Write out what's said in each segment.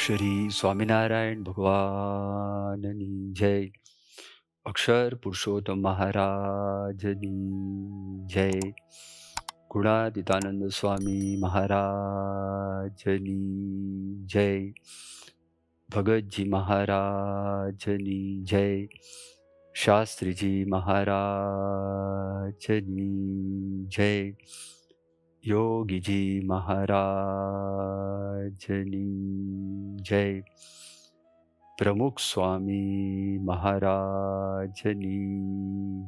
શ્રી સ્વામિનારાયણ ભગવાનની જય. અક્ષર પુરુષોત્તમ મહારાજની જય. ગુણાતીતાનંદ સ્વામી મહારાજની જય. ભગતજી મહારાજની જય. શાસ્ત્રીજી મહારાજની જય. યોગીજી મહારાજની જય. પ્રમુખ સ્વામી મહારાજની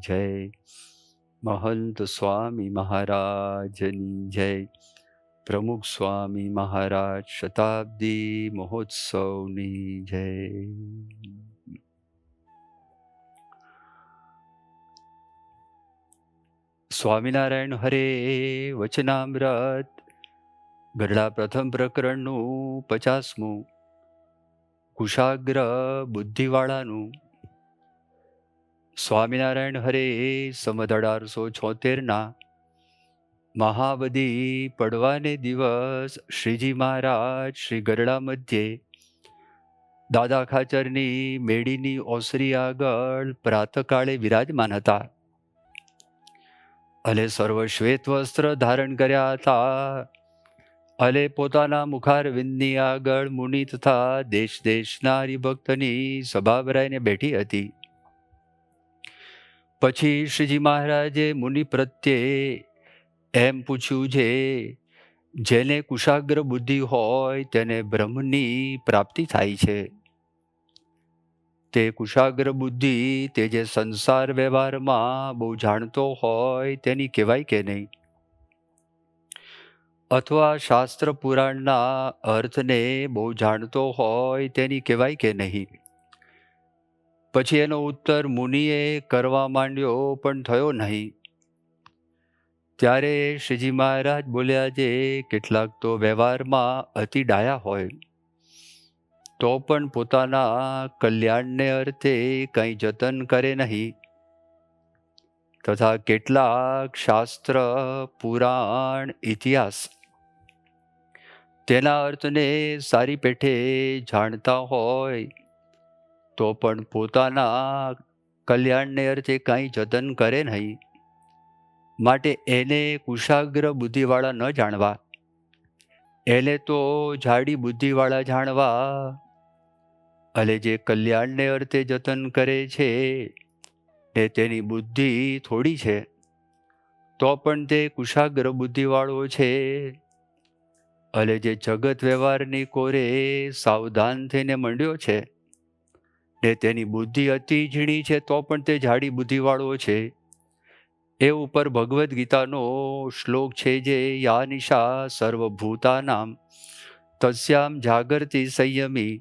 જય. મહંત સ્વામી મહારાજની જય. પ્રમુખ સ્વામી મહારાજ શતાબ્દી મહોત્સવની જય. સ્વામિનારાયણ હરે વચનામૃત ગરડા પ્રથમ પ્રકરણનું 50મું. કુશાગ્ર બુદ્ધિવાળાનું. સ્વામિનારાયણ હરે સંવત 1876 મહાબદી પડવાને દિવસ શ્રીજી મહારાજ શ્રી ગરડા મધ્યે દાદા ખાચરની મેડીની ઓસરી આગળ પ્રાતકાળે વિરાજમાન હતા. અને સર્વ શ્વેત વસ્ત્ર ધારણ કર્યા હતા. અને પોતાના મુખારવિંદની આગળ મુનિ તથા દેશ દેશના હરિભક્તની સભા ભરાઈને બેઠી હતી. પછી શ્રીજી મહારાજે મુનિ પ્રત્યે એમ પૂછ્યું છે, જેને કુશાગ્ર બુદ્ધિ હોય તેને બ્રહ્મની પ્રાપ્તિ થાય છે. તે કુશાગ્ર બુદ્ધિ તે જે સંસાર વ્યવહારમાં બહુ જાણતો હોય તેની કહેવાય કે નહીં? અથવા શાસ્ત્ર પુરાણના અર્થને બહુ જાણતો હોય તેની કહેવાય કે નહીં? પછી એનો ઉત્તર મુનિએ કરવા માંડ્યો પણ થયો નહીં. ત્યારે શ્રીજી મહારાજ બોલ્યા છે, કેટલાક તો વ્યવહારમાં અતિ ડાયા હોય તો પણ પોતાના કલ્યાણને અર્થે કંઈ જતન કરે નહીં. તથા કેટલાક શાસ્ત્ર પુરાણ ઇતિહાસ તેના અર્થને સારી પેઠે જાણતા હોય તો પણ પોતાના કલ્યાણને અર્થે કંઈ જતન કરે નહીં. માટે એને કુશાગ્ર બુદ્ધિવાળા ન જાણવા, એને તો જાડી બુદ્ધિવાળા જાણવા. અને જે કલ્યાણને અર્થે જતન કરે છે ને તેની બુદ્ધિ થોડી છે તો પણ તે કુશાગ્ર બુદ્ધિવાળો છે. અને જે જગત વ્યવહારની કોરે સાવધાન થઈને મંડ્યો છે ને તેની બુદ્ધિ અતિ ઝીણી છે તો પણ તે જાડી બુદ્ધિવાળો છે. એ ઉપર ભગવદ્ ગીતાનો શ્લોક છે જે યા નિશા સર્વભૂતાનામ તસ્યામ જાગૃતિ સંયમી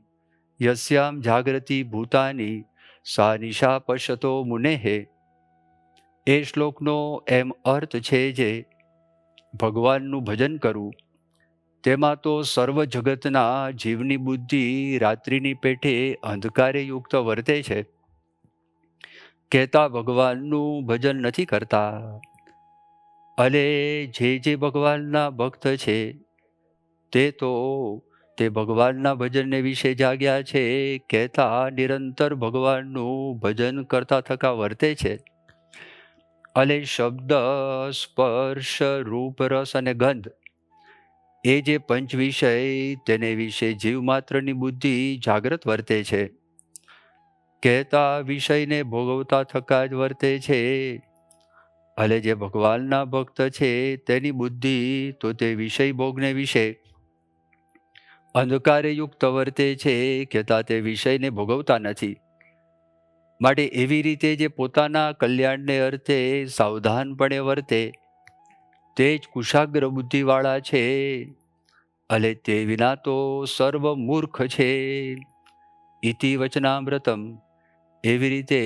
યસ્યામ જાગૃતિ ભૂતાની સા નિશા પશ્યતો મુનેહે. એ શ્લોકનો એમ અર્થ છે જે ભગવાનનું ભજન કરવું તેમાં તો સર્વ જગતના જીવની બુદ્ધિ રાત્રિની પેઠે અંધકારે યુક્ત વર્તે છે. કહેતા ભગવાનનું ભજન નથી કરતા. અને જે ભગવાનના ભક્ત છે તે તો તે ભગવાનના ભજનને વિશે જાગ્યા છે, કહેતા નિરંતર ભગવાનનું ભજન કરતા થકા વર્તે છે. અને શબ્દ સ્પર્શ રૂપ રસ અને ગંધ એ જે પંચ વિષય તેને વિશે જીવ માત્રની બુદ્ધિ જાગ્રત વર્તે છે. કહેતા વિષયને ભોગવતા થકા જ વર્તે છે. અને જે ભગવાનના ભક્ત છે તેની બુદ્ધિ તો તે વિષય ભોગને વિશે અંધકારે યુક્ત વર્તે છે, કહેતા તે વિષયને ભોગવતા નથી. માટે એવી રીતે જે પોતાના કલ્યાણને અર્થે સાવધાનપણે વર્તે તે જ કુશાગ્ર બુદ્ધિવાળા છે. અને તે વિના તો સર્વ મૂર્ખ છે. ઇતિ વચનામૃતમ. એવી રીતે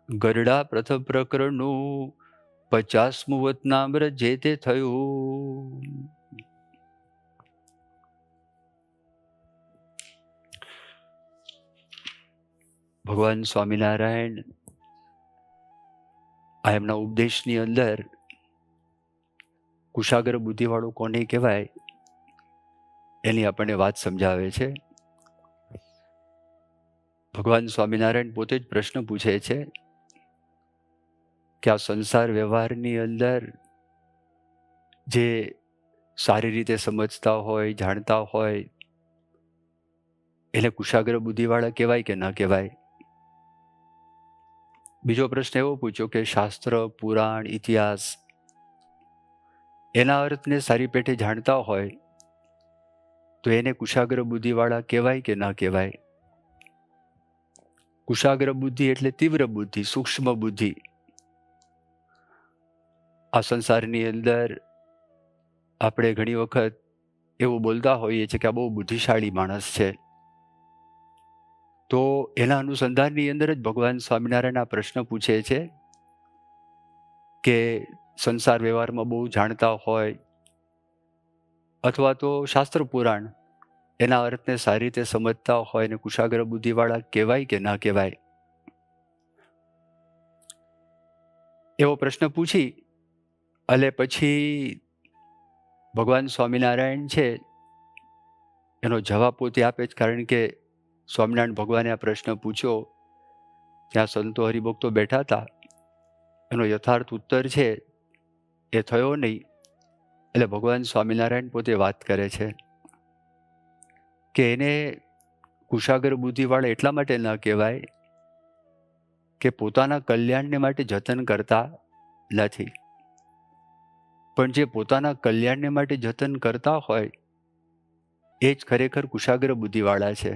ગરડા પ્રથમ પ્રકરણનું 50મું વચનામૃત જે તે થયું. ભગવાન સ્વામિનારાયણ આ એમના ઉપદેશની અંદર કુશાગ્ર બુદ્ધિવાળું કોને કહેવાય એની આપણને વાત સમજાવે છે. ભગવાન સ્વામિનારાયણ પોતે જ પ્રશ્ન પૂછે છે કે આ સંસાર વ્યવહારની અંદર જે સારી રીતે સમજતા હોય, જાણતા હોય, એને કુશાગ્ર બુદ્ધિવાળા કહેવાય કે ન કહેવાય? બીજો પ્રશ્ન એવો પૂછ્યો કે શાસ્ત્ર, પુરાણ, ઇતિહાસ એના અર્થને સારી પેઠે જાણતા હોય તો એને કુશાગ્ર બુદ્ધિવાળા કહેવાય કે ન કહેવાય? કુશાગ્ર બુદ્ધિ એટલે તીવ્ર બુદ્ધિ, સૂક્ષ્મ બુદ્ધિ. આ સંસારની અંદર આપણે ઘણી વખત એવું બોલતા હોઈએ છીએ કે આ બહુ બુદ્ધિશાળી માણસ છે. તો એના અનુસંધાનની અંદર જ ભગવાન સ્વામિનારાયણ આ પ્રશ્ન પૂછે છે કે સંસાર વ્યવહારમાં બહુ જાણતા હોય અથવા તો શાસ્ત્ર પુરાણ એના અર્થને સારી રીતે સમજતા હોય ને કુશાગ્ર બુદ્ધિવાળા કહેવાય કે ના કહેવાય? એવો પ્રશ્ન પૂછી અને પછી ભગવાન સ્વામિનારાયણ છે એનો જવાબ પોતે આપે જ. કારણ કે સ્વામિનારાયણ ભગવાને આ પ્રશ્ન પૂછ્યો, ત્યાં સંતો હરિભક્તો બેઠા હતા, એનો યથાર્થ ઉત્તર છે એ થયો નહીં. એટલે ભગવાન સ્વામિનારાયણ પોતે વાત કરે છે કે એને કુશાગ્ર બુદ્ધિવાળા એટલા માટે ન કહેવાય કે પોતાના કલ્યાણને માટે જતન કરતા નથી. પણ જે પોતાના કલ્યાણને માટે જતન કરતા હોય એ જ ખરેખર કુશાગ્ર બુદ્ધિવાળા છે.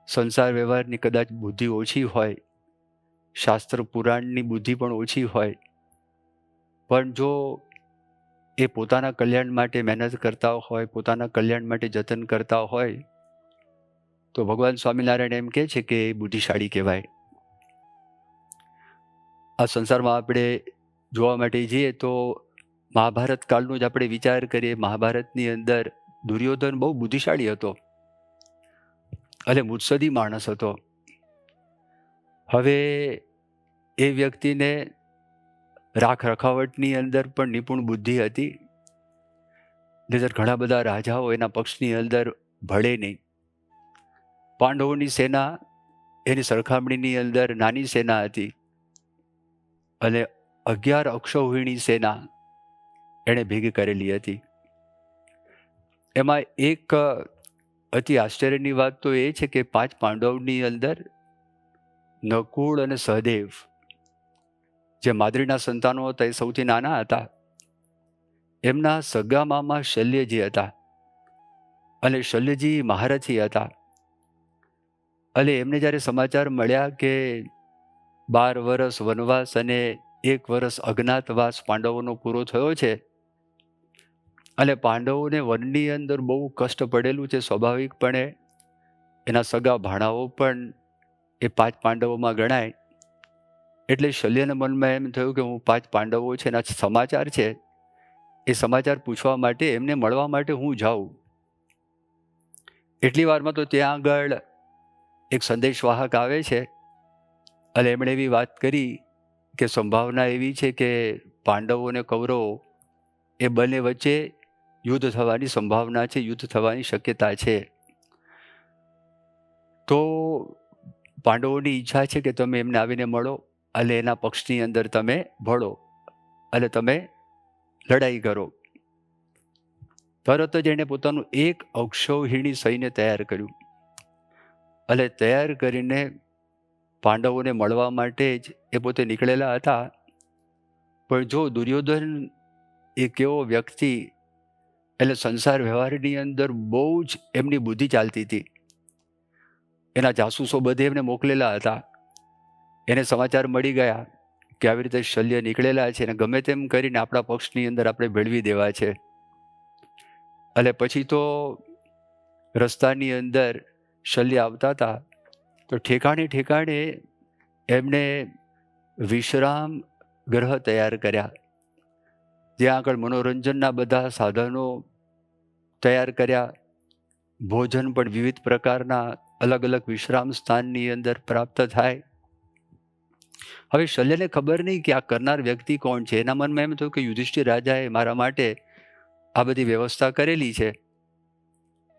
સંસાર વ્યવહારની કદાચ બુદ્ધિ ઓછી હોય, શાસ્ત્ર પુરાણની બુદ્ધિ પણ ઓછી હોય, પણ જો એ પોતાના કલ્યાણ માટે મહેનત કરતા હોય, પોતાના કલ્યાણ માટે જતન કરતા હોય તો ભગવાન સ્વામિનારાયણ એમ કહે છે કે એ બુદ્ધિશાળી કહેવાય. આ સંસારમાં આપણે જોવા માટે જઈએ તો મહાભારત કાળનો જ આપણે વિચાર કરીએ. મહાભારતની અંદર દુર્યોધન બહુ બુદ્ધિશાળી હતો અને મુત્સદી માણસ હતો. હવે એ વ્યક્તિને રાખ રખાવટની અંદર પણ નિપુણ બુદ્ધિ હતી. નહીંતર ઘણા બધા રાજાઓ એના પક્ષની અંદર ભળે નહીં. પાંડવોની સેના એની સરખામણીની અંદર નાની સેના હતી અને 11 અક્ષૌહિણી સેના એણે ભેગી કરેલી હતી. એમાં એક અતિ આશ્ચર્યની વાત તો એ છે કે 5 પાંડવની અંદર નકુળ અને સહદેવ જે માદ્રીના સંતાનો હતા એ સૌથી નાના હતા. એમના સગા મામા શલ્યજી હતા અને શલ્યજી મહારથી હતા. અને એમને જ્યારે સમાચાર મળ્યા કે 12 વર્ષ વનવાસ અને 1 વર્ષ અજ્ઞાતવાસ પાંડવોનો પૂરો થયો છે અને પાંડવોને વનની અંદર બહુ કષ્ટ પડેલું છે, સ્વાભાવિકપણે એના સગા ભાણાઓ પણ એ 5 પાંડવોમાં ગણાય. એટલે શલ્યના મનમાં એમ થયું કે હું 5 પાંડવો છે એના સમાચાર છે, એ સમાચાર પૂછવા માટે એમને મળવા માટે હું જાઉં. એટલી વારમાં તો ત્યાં આગળ એક સંદેશવાહક આવે છે અને એમણે એવી વાત કરી કે સંભાવના એવી છે કે પાંડવો અને કૌરવો એ બંને વચ્ચે યુદ્ધ થવાની સંભાવના છે, યુદ્ધ થવાની શક્યતા છે. તો પાંડવોની ઈચ્છા છે કે તમે એમને આવીને મળો અને એના પક્ષની અંદર તમે ભળો અને તમે લડાઈ કરો. તરત જ એણે પોતાનું 1 અક્ષૌહિણી સૈન્ય તૈયાર કર્યું અને તૈયાર કરીને પાંડવોને મળવા માટે જ એ પોતે નીકળેલા હતા. પણ જો દુર્યોધન એ કેવો વ્યક્તિ, એટલે સંસાર વ્યવહારની અંદર બહુ જ એમની બુદ્ધિ ચાલતી હતી. એના જાસૂસો બધે એમને મોકલેલા હતા. એને સમાચાર મળી ગયા કે આવી રીતે શલ્ય નીકળેલા છે અને ગમે તેમ કરીને આપણા પક્ષની અંદર આપણે ભેળવી દેવા છે. અને પછી તો રસ્તાની અંદર શલ્ય આવતા હતા તો ઠેકાણે ઠેકાણે એમણે વિશ્રામ ગ્રહ તૈયાર કર્યા, જ્યાં આગળ મનોરંજનના બધા સાધનો તૈયાર કર્યા, ભોજન પણ વિવિધ પ્રકારના અલગ અલગ વિશ્રામ સ્થાનની અંદર પ્રાપ્ત થાય. હવે શલ્યને ખબર નહીં કે આ કરનાર વ્યક્તિ કોણ છે. એના મનમાં એમ થયું કે યુધિષ્ઠિર રાજાએ મારા માટે આ બધી વ્યવસ્થા કરેલી છે,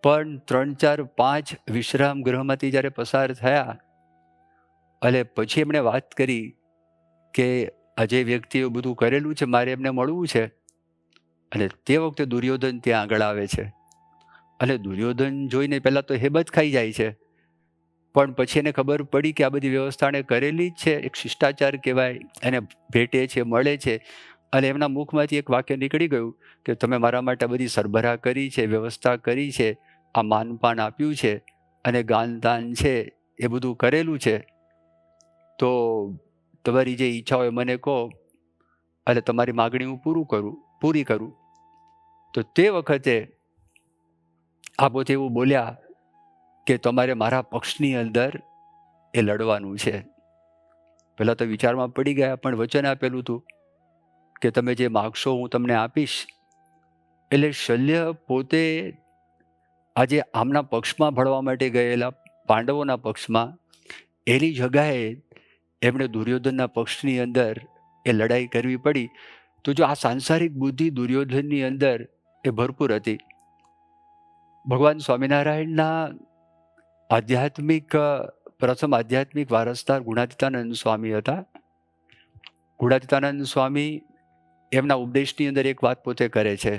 પણ 3, 4, 5 વિશ્રામ ગૃહમાંથી જ્યારે પસાર થયા અને પછી એમણે વાત કરી કે આ જે વ્યક્તિએ બધું કરેલું છે, મારે એમને મળવું છે. અને તે વખતે દુર્યોધન ત્યાં આગળ આવે છે. અને દુર્યોધન જોઈને પહેલાં તો હેબત ખાઈ જાય છે, પણ પછી એને ખબર પડી કે આ બધી વ્યવસ્થા એણે કરેલી જ છે, એક શિષ્ટાચાર કહેવાય. એને ભેટે છે, મળે છે, અને એમના મુખમાંથી એક વાક્ય નીકળી ગયું કે તમે મારા માટે બધી સરભરા કરી છે, વ્યવસ્થા કરી છે, આ માનપાન આપ્યું છે, અને ગાનદાન છે, એ બધું કરેલું છે. તો તમારી જે ઈચ્છા હોય મને કહો, અને તમારી માગણી હું પૂરી કરું. તો તે વખતે આ પોતે એવું બોલ્યા કે તમારે મારા પક્ષની અંદર એ લડવાનું છે. પહેલાં તો વિચારમાં પડી ગયા, પણ વચન આપેલું હતું કે તમે જે માગશો હું તમને આપીશ. એટલે શલ્ય પોતે આજે આમના પક્ષમાં ભળવા માટે ગયેલા પાંડવોના પક્ષમાં, એની જગાએ એમણે દુર્યોધનના પક્ષની અંદર એ લડાઈ કરવી પડી. તો જો આ સાંસારિક બુદ્ધિ દુર્યોધનની અંદર એ ભરપૂર હતી. ભગવાન સ્વામિનારાયણના પ્રથમ આધ્યાત્મિક વારસદાર ગુણાતીતાનંદ સ્વામી હતા. ગુણાતીતાનંદ સ્વામી એમના ઉપદેશની અંદર એક વાત પોતે કરે છે.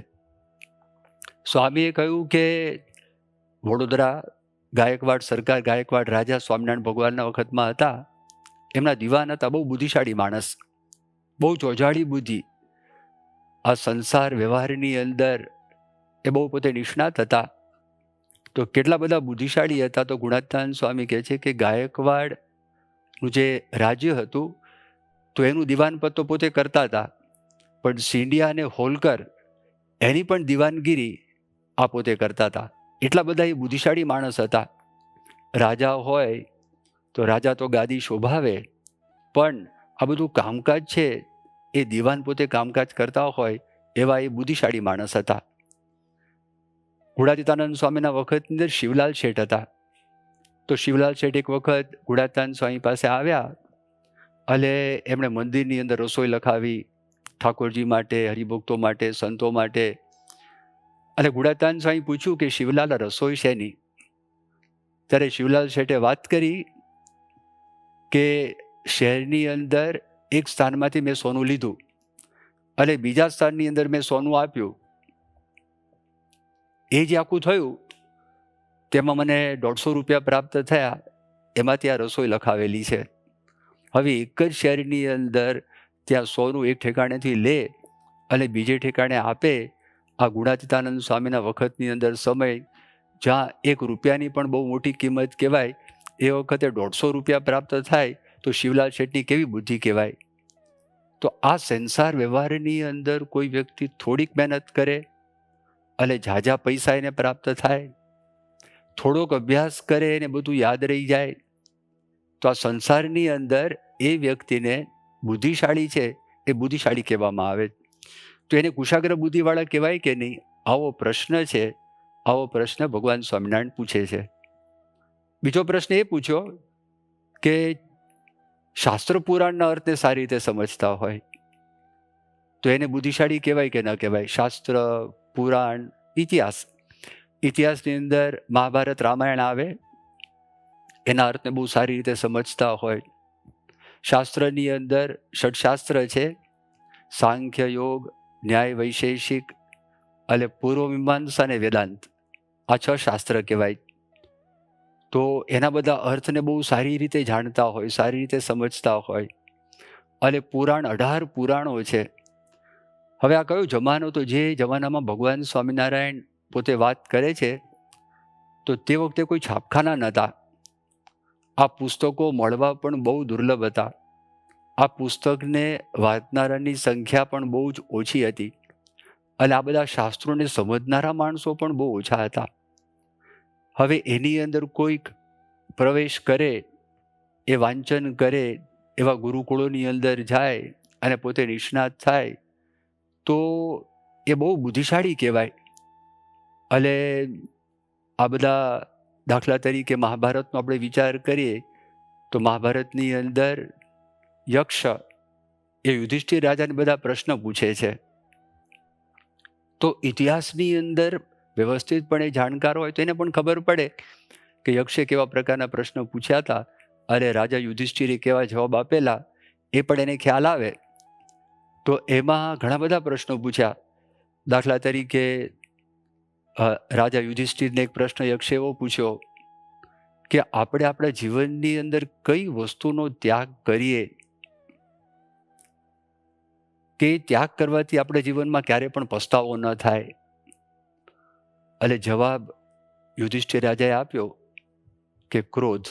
સ્વામીએ કહ્યું કે વડોદરા સરકાર ગાયકવાડ રાજા સ્વામિનારાયણ ભગવાનના વખતમાં હતા. એમના દિવાન હતા, બહુ બુદ્ધિશાળી માણસ, બહુ ચોજાડી બુદ્ધિ. આ સંસાર વ્યવહારની અંદર એ બહુ પોતે નિષ્ણાત હતા. તો કેટલા બધા બુદ્ધિશાળી હતા. તો ગુણાતીતાનંદ સ્વામી કહે છે કે ગાયકવાડનું જે રાજ્ય હતું તો એનું દિવાનપદ તો પોતે કરતા હતા, પણ સિંધિયા અને હોલકર એની પણ દિવાનગીરી આ પોતે કરતા હતા. એટલા બધા એ બુદ્ધિશાળી માણસ હતા. રાજા હોય તો રાજા તો ગાદી શોભાવે, પણ આ બધું કામકાજ છે એ દિવાન પોતે કામકાજ કરતા હોય એવા એ બુદ્ધિશાળી માણસ હતા. ગુણાતીતાનંદ સ્વામીના વખતની અંદર શિવલાલ શેઠ હતા. તો શિવલાલ શેઠ એક વખત ગુણાતીતાનંદ સ્વામી પાસે આવ્યા અને એમણે મંદિરની અંદર રસોઈ લખાવી ઠાકોરજી માટે, હરિભક્તો માટે, સંતો માટે. અને ગુણાતીતાનંદ સ્વામી પૂછ્યું કે શિવલાલ રસોઈ શેની? ત્યારે શિવલાલ શેઠે વાત કરી કે શહેરની અંદર એક સ્થાનમાંથી મેં સોનું લીધું અને બીજા સ્થાનની અંદર મેં સોનું આપ્યું. એ જે આખું થયું તેમાં મને 150 રૂપિયા પ્રાપ્ત થયા, એમાંથી આ રસોઈ લખાવેલી છે. હવે એક જ શહેરની અંદર ત્યાં સોનું એક ઠેકાણેથી લે અને બીજે ઠેકાણે આપે. આ ગુણાતીતાનંદ સ્વામીના વખતની અંદર સમય જ્યાં 1 રૂપિયાની પણ બહુ મોટી કિંમત કહેવાય, એ વખતે 150 રૂપિયા પ્રાપ્ત થાય તો શિવલાલ શેઠની કેવી બુદ્ધિ કહેવાય. તો આ સંસાર વ્યવહારની અંદર કોઈ વ્યક્તિ થોડીક મહેનત કરે અને ઝાઝા પૈસા એને પ્રાપ્ત થાય, થોડોક અભ્યાસ કરે એને બધું યાદ રહી જાય, તો આ સંસારની અંદર એ વ્યક્તિને બુદ્ધિશાળી છે એ બુદ્ધિશાળી કહેવામાં આવે. તો એને કુશાગ્ર બુદ્ધિવાળા કહેવાય કે નહીં? આવો પ્રશ્ન છે. આવો પ્રશ્ન ભગવાન સ્વામિનારાયણ પૂછે છે. બીજો પ્રશ્ન એ પૂછ્યો કે શાસ્ત્ર પુરાણના અર્થને સારી રીતે સમજતા હોય તો એને બુદ્ધિશાળી કહેવાય કે ન કહેવાય? શાસ્ત્ર, પુરાણ, ઇતિહાસની અંદર મહાભારત, રામાયણ આવે, એના અર્થને બહુ સારી રીતે સમજતા હોય. શાસ્ત્રની અંદર ષડશાસ્ત્ર છે, સાંખ્ય, યોગ, ન્યાય, વૈશેષિક અને પૂર્વ મીમાંસા અને વેદાંત. આ 6 શાસ્ત્ર કહેવાય. તો એના બધા અર્થને બહુ સારી રીતે જાણતા હોય, સારી રીતે સમજતા હોય. અને પુરાણ 18 પુરાણો છે. હવે આ કયો જમાનો? તો જે જમાનામાં ભગવાન સ્વામિનારાયણ પોતે વાત કરે છે તો તે વખતે કોઈ છાપખાના નહોતા. આ પુસ્તકો મળવા પણ બહુ દુર્લભ હતા. આ પુસ્તકને વાંચનારાની સંખ્યા પણ બહુ જ ઓછી હતી અને આ બધા શાસ્ત્રોને સમજનારા માણસો પણ બહુ ઓછા હતા. હવે એની અંદર કોઈક પ્રવેશ કરે, એ વાંચન કરે, એવા ગુરુકુળોની અંદર જાય અને પોતે નિષ્ણાત થાય તો એ બહુ બુદ્ધિશાળી કહેવાય. અને આ બધા દાખલા તરીકે મહાભારતનો આપણે વિચાર કરીએ તો મહાભારતની અંદર યક્ષ એ યુધિષ્ઠિર રાજાને બધા પ્રશ્ન પૂછે છે. તો ઇતિહાસની અંદર વ્યવસ્થિતપણે જાણકાર હોય તો એને પણ ખબર પડે કે યક્ષે કેવા પ્રકારના પ્રશ્નો પૂછ્યા હતા અને રાજા યુધિષ્ઠિરે કેવા જવાબ આપેલા એ પણ એને ખ્યાલ આવે. તો એમાં ઘણા બધા પ્રશ્નો પૂછ્યા. દાખલા તરીકે રાજા યુધિષ્ઠિરને એક પ્રશ્ન યક્ષે એવો પૂછ્યો કે આપણે આપણા જીવનની અંદર કઈ વસ્તુનો ત્યાગ કરીએ કે ત્યાગ કરવાથી આપણા જીવનમાં ક્યારે પણ પસ્તાવો ન થાય. અને જવાબ યુધિષ્ઠિર રાજાએ આપ્યો કે ક્રોધ.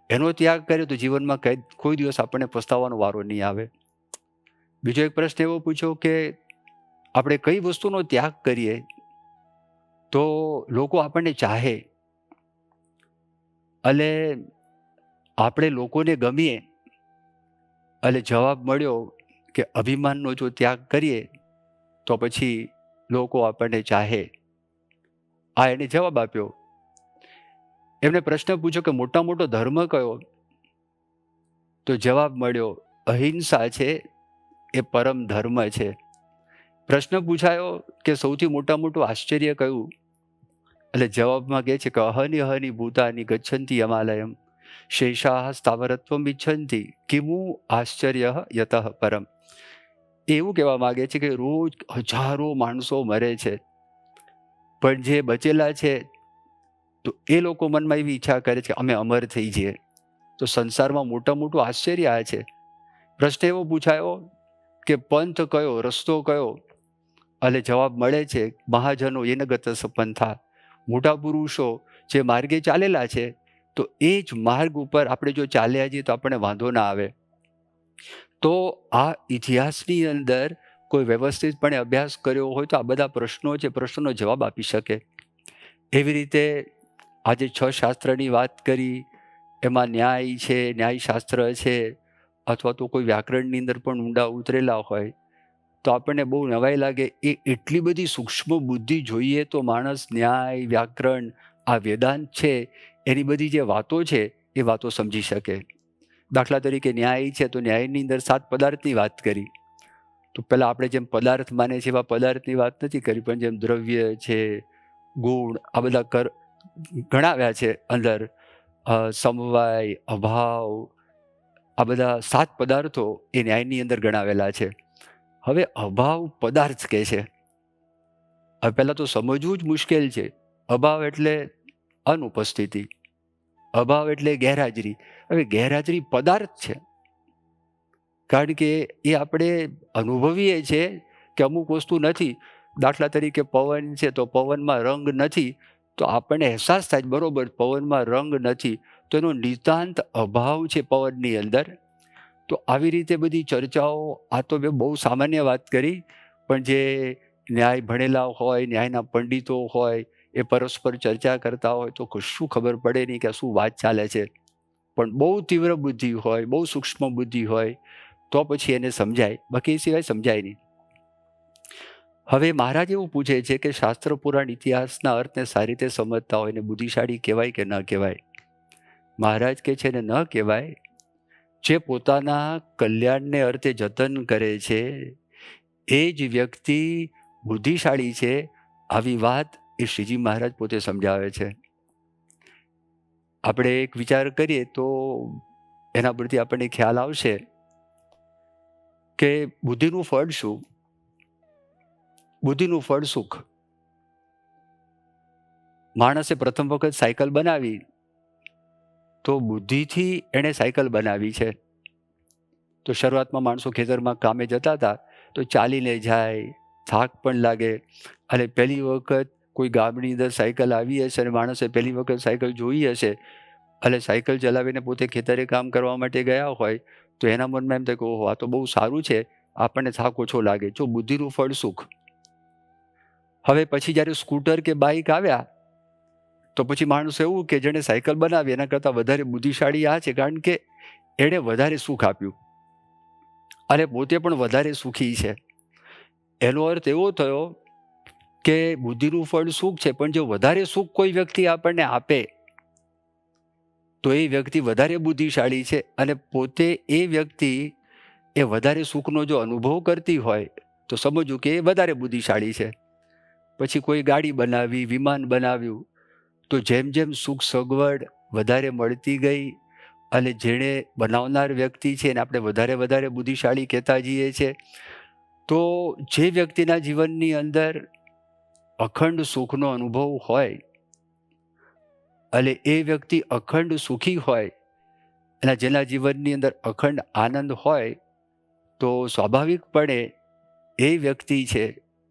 એનો ત્યાગ કર્યો તો જીવનમાં કોઈ દિવસ આપણને પસ્તાવાનો વારો નહીં આવે. બીજો એક પ્રશ્ન એવો પૂછ્યો કે આપણે કઈ વસ્તુનો ત્યાગ કરીએ તો લોકો આપણને ચાહે અને આપણે લોકોને ગમીએ. અને જવાબ મળ્યો કે અભિમાનનો જો ત્યાગ કરીએ તો પછી લોકો આપણને ચાહે. આ એને જવાબ આપ્યો. એમને પ્રશ્ન પૂછ્યો કે મોટા મોટો ધર્મ કયો? તો જવાબ મળ્યો અહિંસા છે એ પરમ ધર્મ છે. પ્રશ્ન પૂછાયો કે સૌથી મોટું આશ્ચર્ય કયું? એટલે જવાબમાં કહે છે કે અહની અહની ભૂતાની ગચ્છન્તિ યમાલયમ શેષાહ સ્થાવરત્વમ ઇચ્છન્તિ કિમુ આશ્ચર્ય યતઃ પરમ. એવું કહેવા માંગે છે કે રોજ હજારો માણસો મરે છે, પણ જે બચેલા છે તો એ લોકો મનમાં એવી ઈચ્છા કરે છે અમે અમર થઈ જઈએ. તો સંસારમાં મોટું આશ્ચર્ય આ છે. પ્રશ્ન એવો પૂછાયો કે પંથ કયો, રસ્તો કયો? અને જવાબ મળે છે મહાજનો એને ગત સપંથા. મોટા પુરુષો જે માર્ગે ચાલેલા છે તો એ જ માર્ગ ઉપર આપણે જો ચાલ્યા જઈએ તો આપણને વાંધો ના આવે. તો આ ઇતિહાસની અંદર કોઈ વ્યવસ્થિતપણે અભ્યાસ કર્યો હોય તો આ બધા પ્રશ્નો છે, પ્રશ્નોનો જવાબ આપી શકે. એવી રીતે આજે 6 શાસ્ત્રની વાત કરી, એમાં ન્યાય છે, ન્યાયશાસ્ત્ર છે, અથવા તો કોઈ વ્યાકરણની અંદર પણ ઊંડા ઉતરેલા હોય તો આપણને બહુ નવાઈ લાગે. એ એટલી બધી સૂક્ષ્મ બુદ્ધિ જોઈએ તો માણસ ન્યાય, વ્યાકરણ, આ વેદાંત છે એની બધી જે વાતો છે એ વાતો સમજી શકે. દાખલા તરીકે ન્યાય છે તો ન્યાયની અંદર 7 પદાર્થની વાત કરી. તો પહેલાં આપણે જેમ પદાર્થ માને છે એવા પદાર્થની વાત નથી કરી, પણ જેમ દ્રવ્ય છે, ગુણ, આ બધા ગણાવ્યા છે અંદર. સમવાય, અભાવ, આ બધા 7 પદાર્થો એ ન્યાયની અંદર ગણાવેલા છે. હવે અભાવ પદાર્થ કહે છે. હવે પહેલાં તો સમજવું જ મુશ્કેલ છે. અભાવ એટલે અનુપસ્થિતિ, અભાવ એટલે ગેરહાજરી. હવે ગેરહાજરી પદાર્થ છે, કારણ કે એ આપણે અનુભવીએ છીએ કે અમુક વસ્તુ નથી. દાખલા તરીકે પવન છે તો પવનમાં રંગ નથી, તો આપણને અહેસાસ થાય બરોબર પવનમાં રંગ નથી, તો એનો નિતાંત અભાવ છે પવનની અંદર. તો આવી રીતે બધી ચર્ચાઓ, આ તો મેં બહુ સામાન્ય વાત કરી, પણ જે ન્યાય ભણેલા હોય, ન્યાયના પંડિતો હોય, એ પરસ્પર ચર્ચા કરતા હોય તો કશું ખબર પડે નહીં કે શું વાત ચાલે છે. પણ બહુ તીવ્ર બુદ્ધિ હોય, બહુ સૂક્ષ્મ બુદ્ધિ હોય તો પછી એને સમજાય, બાકી એ સિવાય સમજાય નહીં. હવે મહારાજ એવું પૂછે છે કે શાસ્ત્ર પુરાણ ઇતિહાસના અર્થને સારી રીતે સમજતા હોય ને બુદ્ધિશાળી કહેવાય કે ન કહેવાય? મહારાજ કહે છે ને ન કહેવાય. જે પોતાના કલ્યાણને અર્થે જતન કરે છે એ જ વ્યક્તિ બુદ્ધિશાળી છે. આવી વાત એ શ્રીજી મહારાજ પોતે સમજાવે છે. આપણે એક વિચાર કરીએ તો એના પરથી આપણને ખ્યાલ આવશે કે બુદ્ધિનું ફળ શું? બુદ્ધિનું ફળ સુખ. માણસે પ્રથમ વખત સાયકલ બનાવી તો બુદ્ધિથી એણે સાયકલ બનાવી છે. તો શરૂઆતમાં માણસો ખેતરમાં કામે જતા હતા તો ચાલીને જાય, થાક પણ લાગે. અને પહેલી વખત કોઈ ગામની અંદર સાયકલ આવી હશે અને માણસે પહેલી વખત સાયકલ જોઈ હશે અને સાયકલ ચલાવીને પોતે ખેતરે કામ કરવા માટે ગયા હોય તો એના મનમાં એમ થાય કે ઓહો, આ તો બહુ સારું છે, આપણને થાક ઓછો લાગે. જો બુદ્ધિનું ફળ સુખ. હવે પછી જ્યારે સ્કૂટર કે બાઇક આવ્યા તો પછી માણસ એવું કે જેણે સાયકલ બનાવી એના કરતાં વધારે બુદ્ધિશાળી આ છે, કારણ કે એણે વધારે સુખ આપ્યું અને પોતે પણ વધારે સુખી છે. એનો અર્થ એવો થયો કે બુદ્ધિનું ફળ સુખ છે, પણ જો વધારે સુખ કોઈ વ્યક્તિ આપણને આપે તો એ વ્યક્તિ વધારે બુદ્ધિશાળી છે અને પોતે એ વ્યક્તિ એ વધારે સુખનો જો અનુભવ કરતી હોય તો સમજવું કે એ વધારે બુદ્ધિશાળી છે. પછી કોઈ ગાડી બનાવી, વિમાન બનાવ્યું, તો જેમ જેમ સુખ સગવડ વધારે મળતી ગઈ અને જેણે બનાવનાર વ્યક્તિ છે એને આપણે વધારે વધારે બુદ્ધિશાળી કહેતા જઈએ છીએ, તો જે વ્યક્તિના જીવનની અંદર અખંડ સુખનો અનુભવ હોય અને એ વ્યક્તિ અખંડ સુખી હોય અને જેના જીવનની અંદર અખંડ આનંદ હોય, તો સ્વાભાવિકપણે એ વ્યક્તિ છે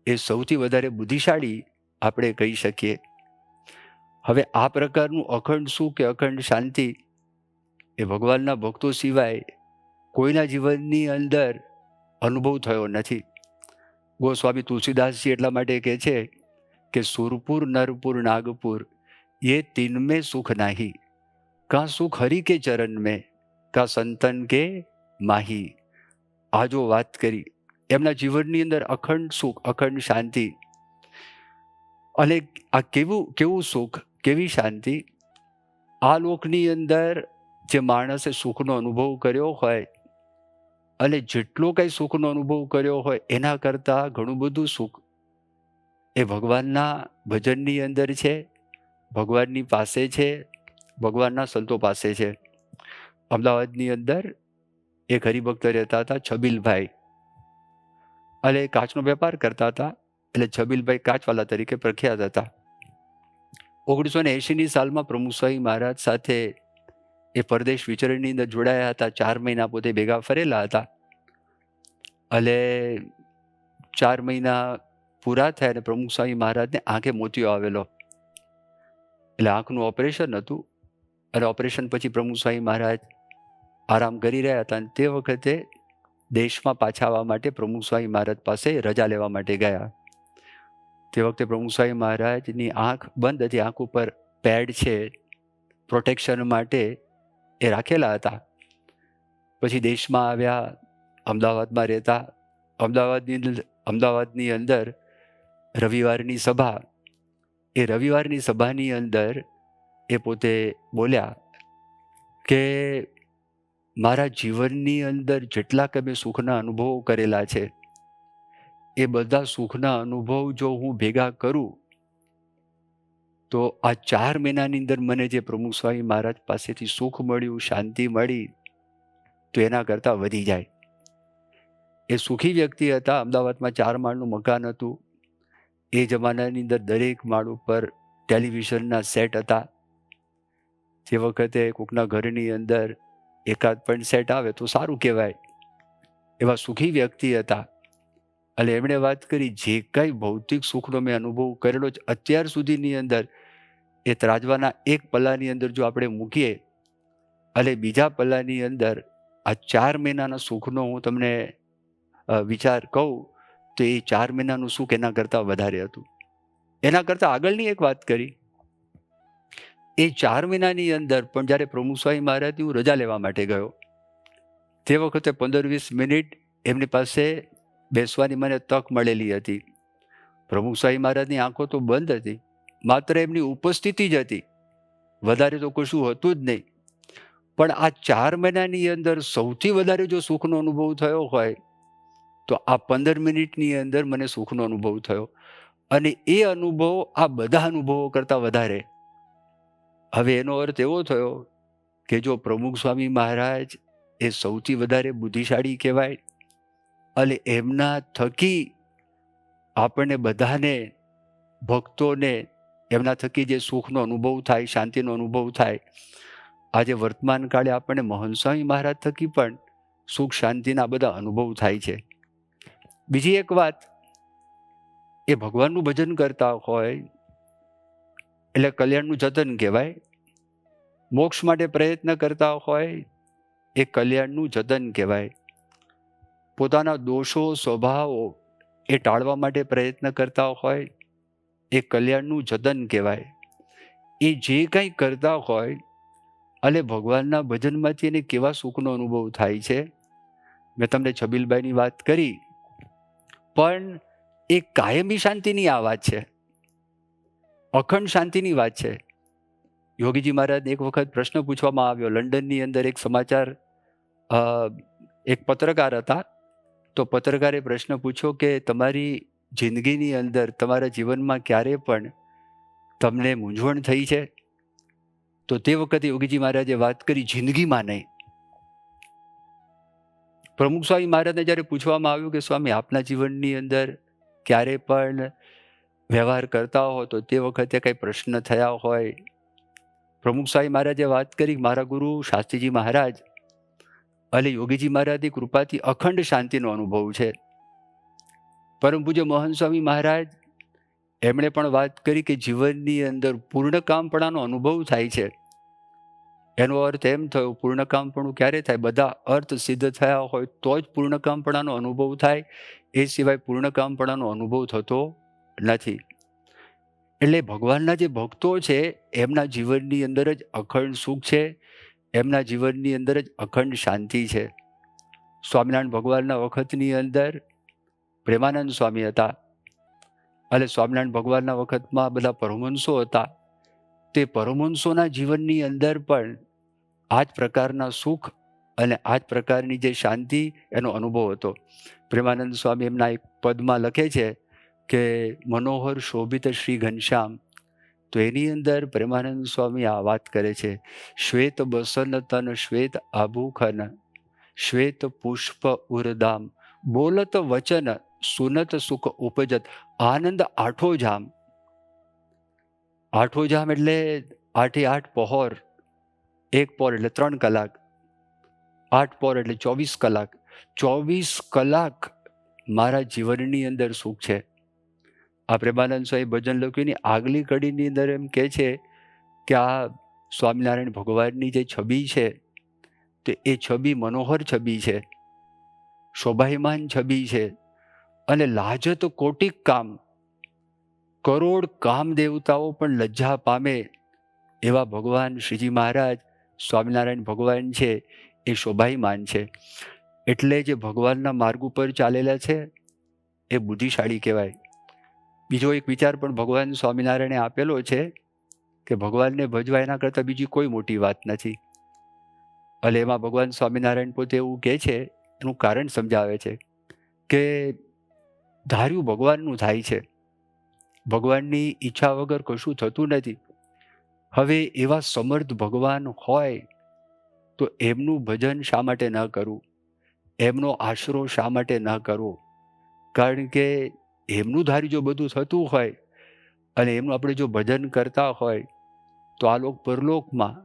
એ સૌથી વધારે બુદ્ધિશાળી આપણે કહી શકીએ. હવે આ પ્રકારનું અખંડ સુખ કે અખંડ શાંતિ એ ભગવાનના ભક્તો સિવાય કોઈના જીવનની અંદર અનુભવ થયો નથી. ગોસ્વામી તુલસીદાસજી એટલા માટે કહે છે કે સુરપુર નરપુર નાગપુર ये तीन में सुख नाही, કા સુખ હરિ કે ચરણ में, કા સંતન કે માહી. આ જો વાત કરી એમના જીવનની અંદર અખંડ સુખ, અખંડ શાંતિ. અને આ કેવું કેવું સુખ, કેવી શાંતિ? આ લોકની અંદર જે માણસે સુખનો અનુભવ કર્યો હોય અને જેટલો કંઈ સુખનો અનુભવ કર્યો હોય એના કરતાં ઘણું બધું સુખ એ ભગવાનના ભજનની અંદર છે, ભગવાનની પાસે છે, ભગવાનના સંતો પાસે છે. અમદાવાદની અંદર એક હરિભક્ત રહેતા હતા, છબીલભાઈ, અને કાચનો વેપાર કરતા હતા. એટલે છબીલભાઈ કાચવાલા તરીકે પ્રખ્યાત હતા. 1980ની સાલમાં પ્રમુખ સ્વામી મહારાજ સાથે એ પરદેશ વિચરણની અંદર જોડાયા હતા. 4 મહિના પોતે ભેગા ફરેલા હતા. અને 4 મહિના પૂરા થયા અને પ્રમુખ સ્વામી મહારાજને આંખે મોતિયો આવેલો. એટલે આંખનું ઓપરેશન હતું અને ઓપરેશન પછી પ્રમુખ સ્વામી મહારાજ આરામ કરી રહ્યા હતા અને તે વખતે દેશમાં પાછા આવવા માટે પ્રમુખ સ્વામી મહારાજ પાસે રજા લેવા માટે ગયા. તે વખતે પ્રમુખ સ્વામી મહારાજની આંખ બંધ હતી, આંખ ઉપર પેડ છે પ્રોટેક્શન માટે એ રાખેલા હતા. પછી દેશમાં આવ્યા, અમદાવાદમાં રહેતા. અમદાવાદની અંદર રવિવારની સભા, એ રવિવારની સભાની અંદર એ પોતે બોલ્યા કે મારા જીવનની અંદર જેટલા કે મેં સુખના અનુભવો કરેલા છે એ બધા સુખના અનુભવ જો હું ભેગા કરું તો આ 4 મહિનાની અંદર મને જે પ્રમુખ સ્વામી મહારાજ પાસેથી સુખ મળ્યું, શાંતિ મળી, તો એના કરતાં વધી જાય. એ સુખી વ્યક્તિ હતા. અમદાવાદમાં 4 માળનું મકાન હતું. એ જમાનાની અંદર દરેક માળ ઉપર ટેલિવિઝનના સેટ હતા. જે વખતે કોકના ઘરની અંદર એકાદ પણ સેટ આવે તો સારું કહેવાય. એવા સુખી વ્યક્તિ હતા. અને એમણે વાત કરી, જે કંઈ ભૌતિક સુખનો મેં અનુભવ કરેલો છે અત્યાર સુધીની અંદર, એ ત્રાજવાના એક પલ્લાની અંદર જો આપણે મૂકીએ અને બીજા પલ્લાની અંદર આ 4 મહિનાના સુખનો હું તમને વિચાર કહું તો એ 4 મહિનાનું સુખ એના કરતાં વધારે હતું. એના કરતાં આગળની એક વાત કરી, એ 4 મહિનાની અંદર પણ જ્યારે પ્રમુખ સ્વામી મહારાજની હું રજા લેવા માટે ગયો, તે વખતે 15-20 મિનિટ એમની પાસે બેસવાની મને તક મળેલી હતી. પ્રમુખ સ્વામી મહારાજની આંખો તો બંધ હતી, માત્ર એમની ઉપસ્થિતિ જ હતી, વધારે તો કશું હતું જ નહીં. પણ આ 4 મહિનાની અંદર સૌથી વધારે જો સુખનો અનુભવ થયો હોય તો આ 15 મિનિટની અંદર મને સુખનો અનુભવ થયો. અને એ અનુભવ આ બધા અનુભવો કરતાં વધારે. હવે એનો અર્થ એવો થયો કે જો પ્રમુખ સ્વામી મહારાજ એ સૌથી વધારે બુદ્ધિશાળી કહેવાય અને એમના થકી આપણને બધાને, ભક્તોને એમના થકી જે સુખનો અનુભવ થાય, શાંતિનો અનુભવ થાય, આજે વર્તમાન કાળે આપણને મહંત સ્વામી મહારાજ થકી પણ સુખ શાંતિના બધા અનુભવ થાય છે. બીજી એક વાત, એ ભગવાનનું ભજન કરતા હોય એટલે કલ્યાણનું જતન કહેવાય. મોક્ષ માટે પ્રયત્ન કરતા હોય એ કલ્યાણનું જતન કહેવાય. પોતાના દોષો, સ્વભાવો એ ટાળવા માટે પ્રયત્ન કરતા હોય એ કલ્યાણનું જતન કહેવાય. એ જે કંઈ કરતા હોય અને ભગવાનના ભજનમાંથી એને કેવા સુખનો અનુભવ થાય છે. મેં તમને છબીલભાઈની વાત કરી, પણ એ કાયમી શાંતિની આ વાત છે, અખંડ શાંતિની વાત છે. યોગીજી મહારાજને એક વખત પ્રશ્ન પૂછવામાં આવ્યો. લંડનની અંદર એક સમાચાર, એક પત્રકાર હતા, તો પત્રકારે પ્રશ્ન પૂછ્યો કે તમારી જિંદગીની અંદર તમારા જીવનમાં ક્યારે પણ તમને મૂંઝવણ થઈ છે? તો તે વખતે યોગીજી મહારાજે વાત કરી, જિંદગીમાં નહીં. પ્રમુખ સ્વામી મહારાજને જ્યારે પૂછવામાં આવ્યું કે સ્વામી આપના જીવનની અંદર ક્યારે પણ વ્યવહાર કરતા હો તો તે વખતે કંઈ પ્રશ્ન થયા હોય, પ્રમુખ સ્વામી મહારાજે વાત કરી, મારા ગુરુ શાસ્ત્રીજી મહારાજ અને યોગીજી મહારાજની કૃપાથી અખંડ શાંતિનો અનુભવ છે. પરમ પૂજ્ય મોહન સ્વામી મહારાજ એમણે પણ વાત કરી કે જીવનની અંદર પૂર્ણકામપણાનો અનુભવ થાય છે. એનો અર્થ એમ થયો, પૂર્ણકામપણું ક્યારે થાય? બધા અર્થ સિદ્ધ થયા હોય તો જ પૂર્ણકામપણાનો અનુભવ થાય, એ સિવાય પૂર્ણકામપણાનો અનુભવ થતો નથી. એટલે ભગવાનના જે ભક્તો છે એમના જીવનની અંદર જ અખંડ સુખ છે, એમના જીવનની અંદર જ અખંડ શાંતિ છે. સ્વામિનારાયણ ભગવાનના વખતની અંદર પ્રેમાનંદ સ્વામી હતા અને સ્વામિનારાયણ ભગવાનના વખતમાં બધા પરમહંસો હતા. તે પરમહંસોના જીવનની અંદર પણ આ જ પ્રકારના સુખ અને આ જ પ્રકારની જે શાંતિ એનો અનુભવ હતો. પ્રેમાનંદ સ્વામી એમના એક પદમાં લખે છે કે મનોહર શોભિત શ્રી ઘનશ્યામ. તો એની અંદર પ્રેમાનંદ સ્વામી આ વાત કરે છે, શ્વેત બસન તન શ્વેત આભૂખન શ્વેત પુષ્પ ઉરદામ બોલત વચન સુનત સુખ ઉપજત આનંદ આઠો જામ. આઠો જામ એટલે 8 પહોર, 1 પહોર એટલે 3 કલાક, 8 પહોર એટલે 24 કલાક. 24 કલાક મારા જીવનની અંદર સુખ છે. આ પ્રેમાનંદ સ્વામી ભજન લખ્યું ની આગલી કડીની અંદર એમ કહે છે કે આ સ્વામિનારાયણ ભગવાનની જે છબી છે તે એ છબી મનોહર છબી છે, શોભાયમાન છબી છે અને લાજત કોટિક કામ, કરોડ કામ દેવતાઓ પણ લજ્જા પામે એવા ભગવાન શ્રીજી મહારાજ સ્વામિનારાયણ ભગવાન છે એ શોભાયમાન છે. એટલે જે ભગવાનના માર્ગ ઉપર ચાલેલા છે એ બુદ્ધિશાળી કહેવાય. બીજો એક વિચાર પણ ભગવાન સ્વામિનારાયણે આપેલો છે કે ભગવાનને ભજવા એના કરતાં બીજી કોઈ મોટી વાત નથી. એટલે એમાં ભગવાન સ્વામિનારાયણ પોતે એવું કહે છે, એનું કારણ સમજાવે છે કે ધાર્યું ભગવાનનું થાય છે, ભગવાનની ઈચ્છા વગર કશું થતું નથી. હવે એવા સમર્થ ભગવાન હોય તો એમનું ભજન શા માટે ન કરવું, એમનો આશરો શા માટે ન કરવો? કારણ કે એમનું ધાર્યું જો બધું થતું હોય અને એમનું આપણે જો ભજન કરતા હોય તો આ લોક પરલોકમાં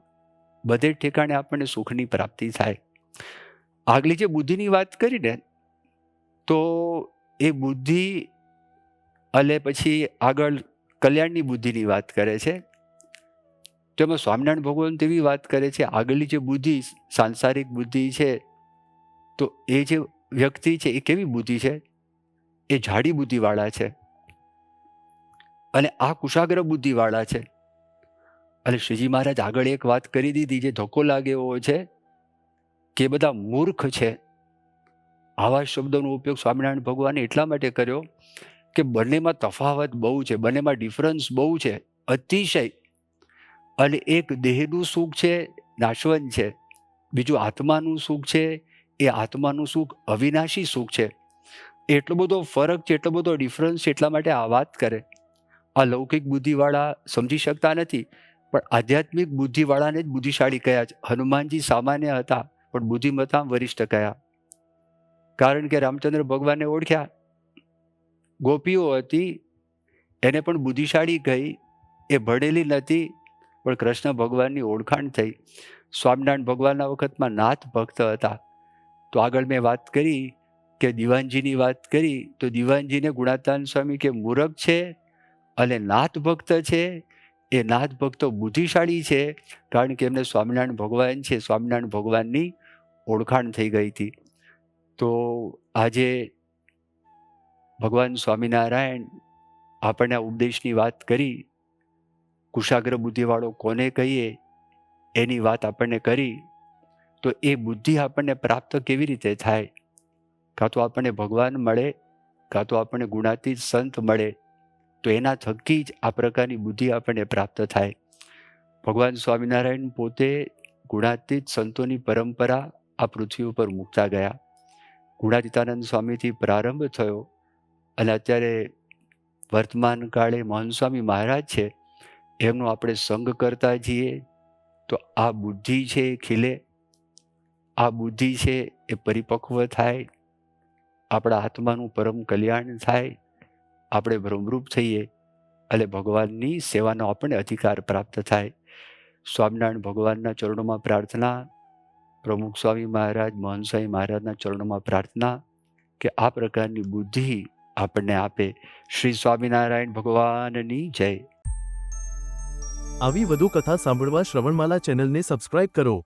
બધે ઠેકાણે આપણને સુખની પ્રાપ્તિ થાય. આગલી જે બુદ્ધિની વાત કરી ને, તો એ બુદ્ધિ અને પછી આગળ કલ્યાણની બુદ્ધિની વાત કરે છે. તેમાં સ્વામિનારાયણ ભગવાન તેવી વાત કરે છે, આગળની જે બુદ્ધિ સાંસારિક બુદ્ધિ છે તો એ જે વ્યક્તિ છે એ કેવી બુદ્ધિ છે? એ જાડી બુદ્ધિવાળા છે અને આ કુશાગ્ર બુદ્ધિવાળા છે. અને શ્રીજી મહારાજ આગળ એક વાત કરી દીધી જે ધક્કો લાગે એવો છે કે બધા મૂર્ખ છે. આવા શબ્દોનો ઉપયોગ સ્વામિનારાયણ ભગવાને એટલા માટે કર્યો કે બંનેમાં તફાવત બહુ છે, બંનેમાં ડિફરન્સ બહુ છે, અતિશય. અને એક દેહનું સુખ છે, નાશવંત છે, બીજું આત્માનું સુખ છે, એ આત્માનું સુખ અવિનાશી સુખ છે. એટલો બધો ફરક છે, એટલો બધો ડિફરન્સ છે, એટલા માટે આ વાત કરે. આ લૌકિક બુદ્ધિવાળા સમજી શકતા નથી, પણ આધ્યાત્મિક બુદ્ધિવાળાને જ બુદ્ધિશાળી કહ્યા છે. હનુમાનજી સામાન્ય હતા પણ બુદ્ધિમત્તા વરિષ્ઠ કયા. કારણ કે રામચંદ્ર ભગવાનને ઓળખ્યા, ગોપીઓ હતી એને પણ બુદ્ધિશાળી કહી, એ ભણેલી નથી પણ કૃષ્ણ ભગવાનની ઓળખાણ થઈ. સ્વામિનારાયણ ભગવાનના વખતમાં નાથ ભક્ત હતા. તો આગળ મેં વાત કરી કે દિવાનજીની વાત કરી, તો દિવાનજીને ગુણાતાન સ્વામી કે મૂરખ છે અને નાથ ભક્ત છે. એ નાથ ભક્તો બુદ્ધિશાળી છે કારણ કે એમને સ્વામિનારાયણ ભગવાન છે, સ્વામિનારાયણ ભગવાનની ઓળખાણ થઈ ગઈ હતી. તો આજે ભગવાન સ્વામિનારાયણ આપણને ઉપદેશની વાત કરી, કુશાગ્ર બુદ્ધિવાળો કોને કહીએ એની વાત આપણને કરી. તો એ બુદ્ધિ આપણને પ્રાપ્ત કેવી રીતે થાય? કાં તો આપણને ભગવાન મળે, કાં તો આપણને ગુણાતીત સંત મળે, તો એના થકી જ આ પ્રકારની બુદ્ધિ આપણને પ્રાપ્ત થાય. ભગવાન સ્વામિનારાયણ પોતે ગુણાતીત સંતોની પરંપરા આ પૃથ્વી ઉપર મૂકતા ગયા. ગુણાતીતાનંદ સ્વામીથી પ્રારંભ થયો અને અત્યારે વર્તમાન કાળે મહંત સ્વામી મહારાજ છે, એમનો આપણે સંગ કરતા જઈએ તો આ બુદ્ધિ છે એ ખીલે, આ બુદ્ધિ છે એ પરિપક્વ થાય, આપણા આત્માનું પરમ કલ્યાણ થાય, આપણે ભ્રમરૂપ થઈએ એટલે ભગવાનની સેવાનો આપણને અધિકાર પ્રાપ્ત થાય. સ્વામિનારાયણ ભગવાનના ચરણોમાં પ્રાર્થના, પ્રમુખ સ્વામી મહારાજ, મહંત સ્વામી મહારાજના ચરણોમાં પ્રાર્થના કે આ પ્રકારની બુદ્ધિ આપણને આપે. શ્રી સ્વામિનારાયણ ભગવાનની જય. આવી વધુ કથા સાંભળવા શ્રવણમાલા ચેનલને સબસ્ક્રાઇબ કરો.